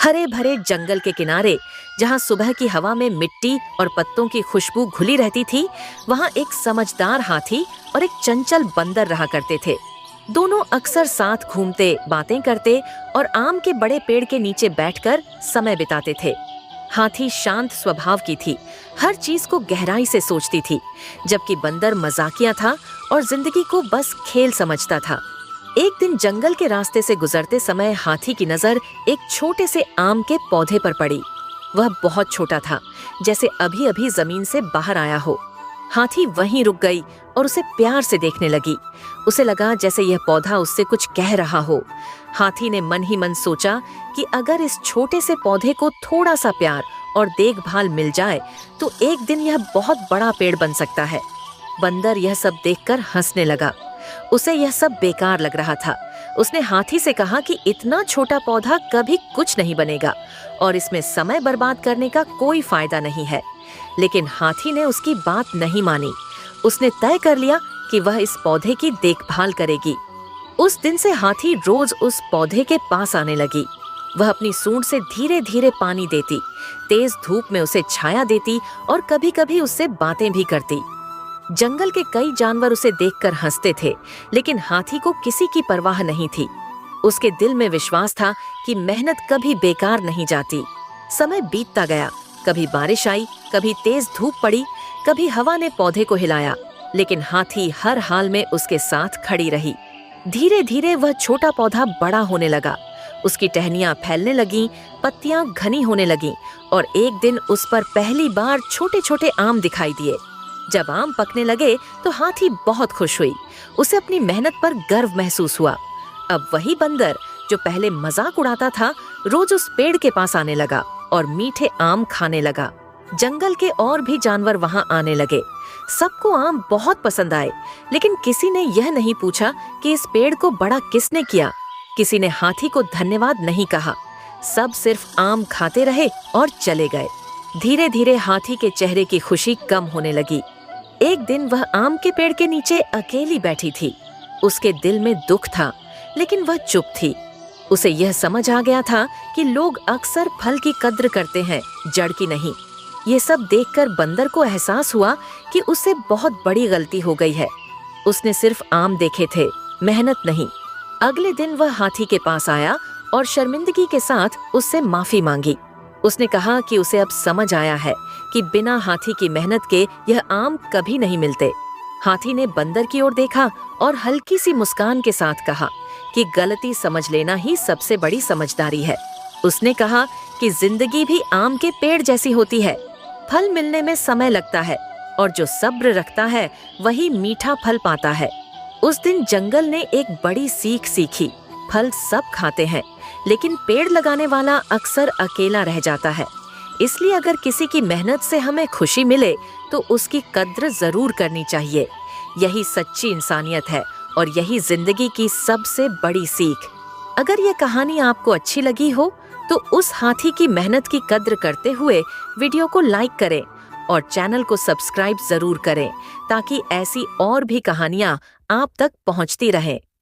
हरे भरे जंगल के किनारे, जहाँ सुबह की हवा में मिट्टी और पत्तों की खुशबू घुली रहती थी, वहाँ एक समझदार हाथी और एक चंचल बंदर रहा करते थे। दोनों अक्सर साथ घूमते, बातें करते और आम के बड़े पेड़ के नीचे बैठकर समय बिताते थे। हाथी शांत स्वभाव की थी, हर चीज को गहराई से सोचती थी, जबकि बंदर मजाकिया था और जिंदगी को बस खेल समझता था। एक दिन जंगल के रास्ते से गुजरते समय हाथी की नजर एक छोटे से आम के पौधे पर पड़ी। वह बहुत छोटा था, जैसे अभी अभी जमीन से बाहर आया हो। हाथी वहीं रुक गई और उसे प्यार से देखने लगी। उसे लगा जैसे यह पौधा उससे कुछ कह रहा हो। हाथी ने मन ही मन सोचा कि अगर इस छोटे से पौधे को थोड़ा सा प्यार और देखभाल मिल जाए तो एक दिन यह बहुत बड़ा पेड़ बन सकता है। बंदर यह सब देखकर हंसने लगा। उसे यह सब बेकार लग रहा था। उसने हाथी से कहा कि इतना छोटा पौधा कभी कुछ नहीं बनेगा और इसमें समय बर्बाद करने का कोई फायदा नहीं है। लेकिन हाथी ने उसकी बात नहीं मानी। उसने तय कर लिया कि वह इस पौधे की देखभाल करेगी। उस दिन से हाथी रोज उस पौधे के पास आने लगी। वह अपनी सूंड से धीरे धीरे पानी देती, तेज धूप में उसे छाया देती और कभी कभी उससे बातें भी करती। जंगल के कई जानवर उसे देखकर हंसते थे, लेकिन हाथी को किसी की परवाह नहीं थी। उसके दिल में विश्वास था कि मेहनत कभी बेकार नहीं जाती। समय बीतता गया, कभी बारिश आई, कभी तेज धूप पड़ी, कभी हवा ने पौधे को हिलाया, लेकिन हाथी हर हाल में उसके साथ खड़ी रही। धीरे धीरे वह छोटा पौधा बड़ा होने लगा। उसकी टहनियां फैलने लगीं, पत्तियां घनी होने लगीं और एक दिन उस पर पहली बार छोटे छोटे आम दिखाई दिए। जब आम पकने लगे तो हाथी बहुत खुश हुई। उसे अपनी मेहनत पर गर्व महसूस हुआ। अब वही बंदर जो पहले मजाक उड़ाता था, रोज उस पेड़ के पास आने लगा और मीठे आम खाने लगा। जंगल के और भी जानवर वहां आने लगे। सबको आम बहुत पसंद आए, लेकिन किसी ने यह नहीं पूछा कि इस पेड़ को बड़ा किसने किया। किसी ने हाथी को धन्यवाद नहीं कहा। सब सिर्फ आम खाते रहे और चले गए। धीरे धीरे हाथी के चेहरे की खुशी कम होने लगी। एक दिन वह आम के पेड़ के नीचे अकेली बैठी थी। उसके दिल में दुख था, लेकिन वह चुप थी। उसे यह समझ आ गया था कि लोग अक्सर फल की कद्र करते हैं, जड़ की नहीं। ये सब देखकर बंदर को एहसास हुआ कि उससे बहुत बड़ी गलती हो गई है। उसने सिर्फ आम देखे थे, मेहनत नहीं। अगले दिन वह हाथी के पास आया और शर्मिंदगी के साथ उससे माफी मांगी। उसने कहा कि उसे अब समझ आया है कि बिना हाथी की मेहनत के यह आम कभी नहीं मिलते। हाथी ने बंदर की ओर देखा और हल्की सी मुस्कान के साथ कहा कि गलती समझ लेना ही सबसे बड़ी समझदारी है। उसने कहा कि जिंदगी भी आम के पेड़ जैसी होती है। फल मिलने में समय लगता है और जो सब्र रखता है वही मीठा फल पाता है। उस दिन जंगल ने एक बड़ी सीख सीखी। फल सब खाते हैं, लेकिन पेड़ लगाने वाला अक्सर अकेला रह जाता है। इसलिए अगर किसी की मेहनत से हमें खुशी मिले तो उसकी कद्र जरूर करनी चाहिए। यही सच्ची इंसानियत है और यही जिंदगी की सबसे बड़ी सीख। अगर ये कहानी आपको अच्छी लगी हो तो उस हाथी की मेहनत की कद्र करते हुए वीडियो को लाइक करें और चैनल को सब्सक्राइब जरूर करें, ताकि ऐसी और भी कहानियां आप तक पहुंचती रहें।